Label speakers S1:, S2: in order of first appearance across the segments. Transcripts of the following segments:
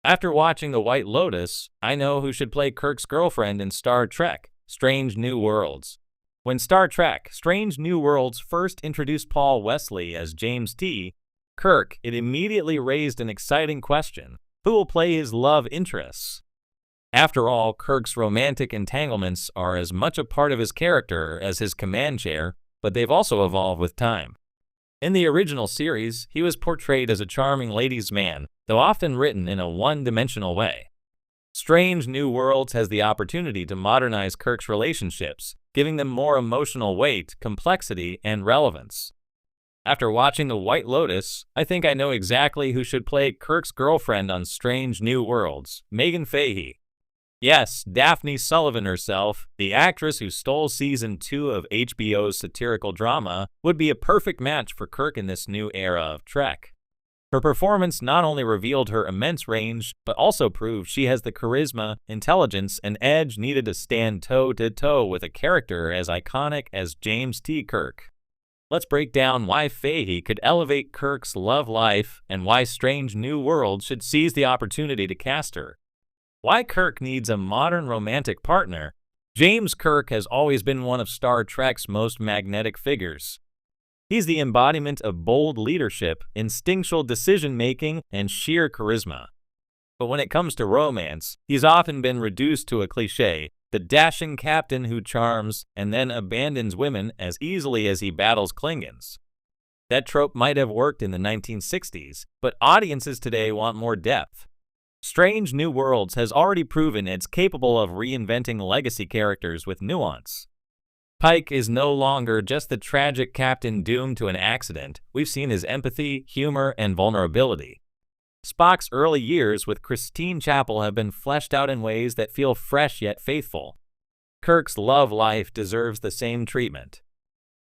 S1: After watching The White Lotus, I know who should play Kirk's girlfriend in Star Trek: Strange New Worlds. When Star Trek: Strange New Worlds first introduced Paul Wesley as James T. Kirk, it immediately raised an exciting question: who will play his love interests? After all, Kirk's romantic entanglements are as much a part of his character as his command chair, but they've also evolved with time. In the original series, he was portrayed as a charming ladies' man, though often written in a one-dimensional way. Strange New Worlds has the opportunity to modernize Kirk's relationships, giving them more emotional weight, complexity, and relevance. After watching The White Lotus, I think I know exactly who should play Kirk's girlfriend on Strange New Worlds: Megan Fahey. Yes, Daphne Sullivan herself, the actress who stole Season 2 of HBO's satirical drama, would be a perfect match for Kirk in this new era of Trek. Her performance not only revealed her immense range, but also proved she has the charisma, intelligence, and edge needed to stand toe-to-toe with a character as iconic as James T. Kirk. Let's break down why Fahey could elevate Kirk's love life and why Strange New Worlds should seize the opportunity to cast her. Why Kirk needs a modern romantic partner. James Kirk has always been one of Star Trek's most magnetic figures. He's the embodiment of bold leadership, instinctual decision-making, and sheer charisma. But when it comes to romance, he's often been reduced to a cliché: the dashing captain who charms and then abandons women as easily as he battles Klingons. That trope might have worked in the 1960s, but audiences today want more depth. Strange New Worlds has already proven it's capable of reinventing legacy characters with nuance. Pike is no longer just the tragic captain doomed to an accident. We've seen his empathy, humor, and vulnerability. Spock's early years with Christine Chapel have been fleshed out in ways that feel fresh yet faithful. Kirk's love life deserves the same treatment.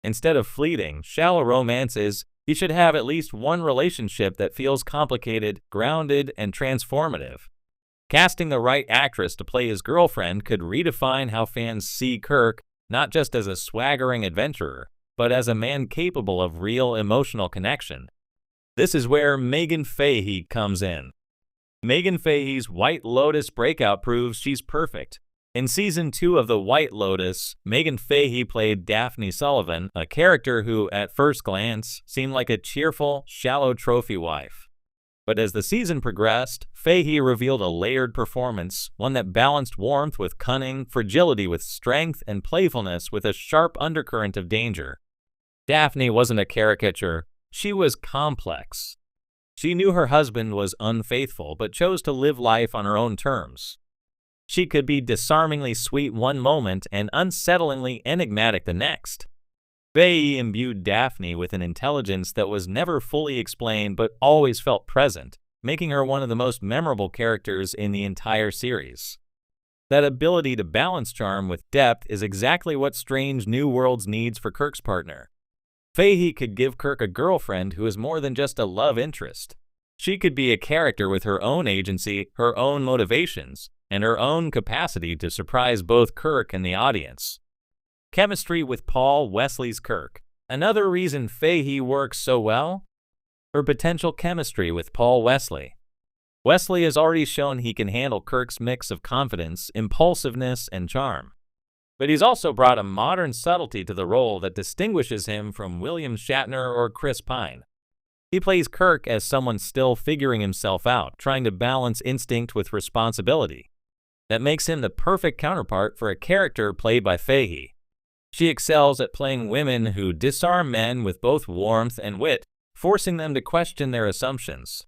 S1: Instead of fleeting, shallow romances, he should have at least one relationship that feels complicated, grounded, and transformative. Casting the right actress to play his girlfriend could redefine how fans see Kirk, not just as a swaggering adventurer, but as a man capable of real emotional connection. This is where Megan Fahey comes in. Megan Fahey's White Lotus breakout proves she's perfect. In Season 2 of The White Lotus, Megan Fahey played Daphne Sullivan, a character who, at first glance, seemed like a cheerful, shallow trophy wife. But as the season progressed, Fahey revealed a layered performance, one that balanced warmth with cunning, fragility with strength, and playfulness with a sharp undercurrent of danger. Daphne wasn't a caricature. She was complex. She knew her husband was unfaithful, but chose to live life on her own terms. She could be disarmingly sweet one moment and unsettlingly enigmatic the next. Fahey imbued Daphne with an intelligence that was never fully explained but always felt present, making her one of the most memorable characters in the entire series. That ability to balance charm with depth is exactly what Strange New Worlds needs for Kirk's partner. Fahey could give Kirk a girlfriend who is more than just a love interest. She could be a character with her own agency, her own motivations, and her own capacity to surprise both Kirk and the audience. Chemistry with Paul Wesley's Kirk. Another reason Fahey works so well? Her potential chemistry with Paul Wesley. Wesley has already shown he can handle Kirk's mix of confidence, impulsiveness, and charm. But he's also brought a modern subtlety to the role that distinguishes him from William Shatner or Chris Pine. He plays Kirk as someone still figuring himself out, trying to balance instinct with responsibility. That makes him the perfect counterpart for a character played by Fahey. She excels at playing women who disarm men with both warmth and wit, forcing them to question their assumptions.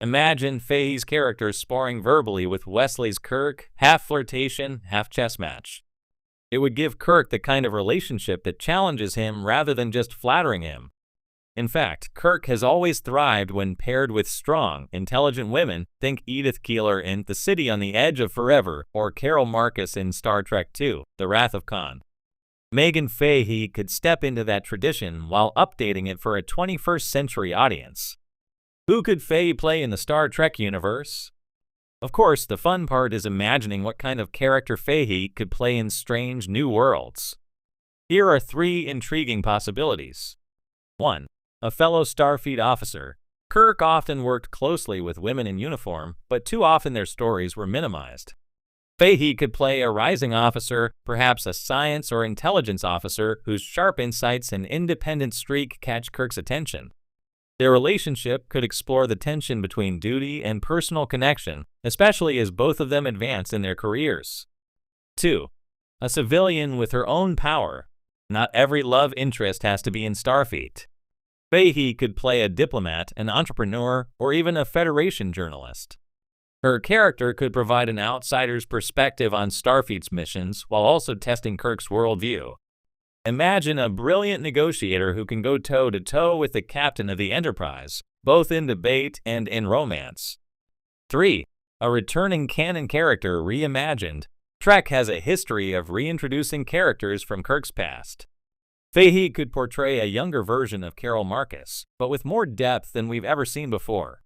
S1: Imagine Fahey's character sparring verbally with Wesley's Kirk, half flirtation, half chess match. It would give Kirk the kind of relationship that challenges him rather than just flattering him. In fact, Kirk has always thrived when paired with strong, intelligent women. Think Edith Keeler in The City on the Edge of Forever or Carol Marcus in Star Trek II: The Wrath of Khan. Megan Fahey could step into that tradition while updating it for a 21st century audience. Who could Fahey play in the Star Trek universe? Of course, the fun part is imagining what kind of character Fahey could play in Strange New Worlds. Here are 3 intriguing possibilities. 1. A fellow Starfleet officer. Kirk often worked closely with women in uniform, but too often their stories were minimized. Fahey could play a rising officer, perhaps a science or intelligence officer whose sharp insights and independent streak catch Kirk's attention. Their relationship could explore the tension between duty and personal connection, especially as both of them advance in their careers. 2. A civilian with her own power. Not every love interest has to be in Starfleet. Fahey could play a diplomat, an entrepreneur, or even a Federation journalist. Her character could provide an outsider's perspective on Starfleet's missions while also testing Kirk's worldview. Imagine a brilliant negotiator who can go toe-to-toe with the captain of the Enterprise, both in debate and in romance. 3. A returning canon character reimagined. Trek has a history of reintroducing characters from Kirk's past. Fahey could portray a younger version of Carol Marcus, but with more depth than we've ever seen before.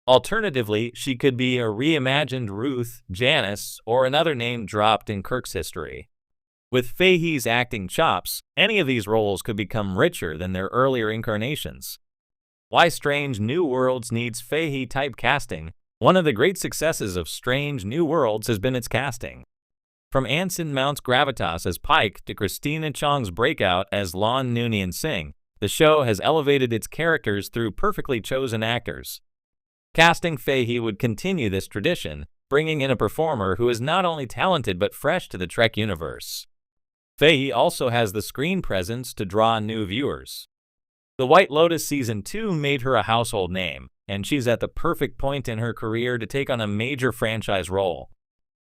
S1: Alternatively, she could be a reimagined Ruth, Janice, or another name dropped in Kirk's history. With Fahey's acting chops, any of these roles could become richer than their earlier incarnations. Why Strange New Worlds needs Fahey-type casting? One of the great successes of Strange New Worlds has been its casting. From Anson Mount's gravitas as Pike to Christina Chong's breakout as Lon Noonien Singh, the show has elevated its characters through perfectly chosen actors. Casting Fahey would continue this tradition, bringing in a performer who is not only talented but fresh to the Trek universe. Fahey also has the screen presence to draw new viewers. The White Lotus Season 2 made her a household name, and she's at the perfect point in her career to take on a major franchise role.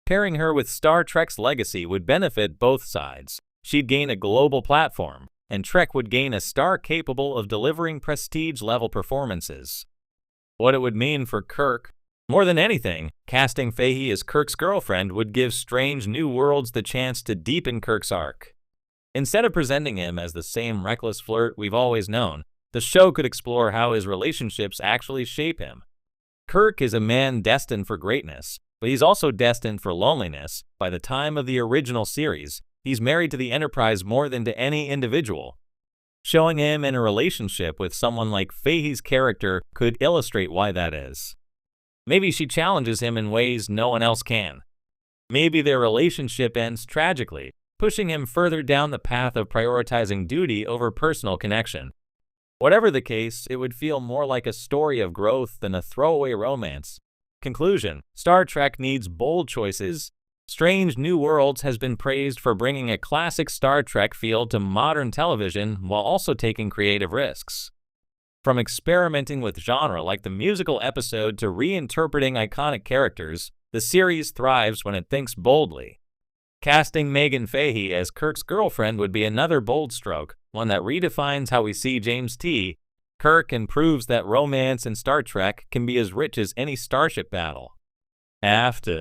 S1: Pairing her with Star Trek's legacy would benefit both sides. She'd gain a global platform, and Trek would gain a star capable of delivering prestige-level performances. What it would mean for Kirk? More than anything, casting Fahey as Kirk's girlfriend would give Strange New Worlds the chance to deepen Kirk's arc. Instead of presenting him as the same reckless flirt we've always known, the show could explore how his relationships actually shape him. Kirk is a man destined for greatness, but he's also destined for loneliness. By the time of the original series, he's married to the Enterprise more than to any individual. Showing him in a relationship with someone like Fahey's character could illustrate why that is. Maybe she challenges him in ways no one else can. Maybe their relationship ends tragically, pushing him further down the path of prioritizing duty over personal connection. Whatever the case, it would feel more like a story of growth than a throwaway romance. Conclusion: Star Trek needs bold choices. Strange New Worlds has been praised for bringing a classic Star Trek feel to modern television while also taking creative risks. From experimenting with genre like the musical episode to reinterpreting iconic characters, the series thrives when it thinks boldly. Casting Megan Fahey as Kirk's girlfriend would be another bold stroke, one that redefines how we see James T. Kirk and proves that romance in Star Trek can be as rich as any starship battle. After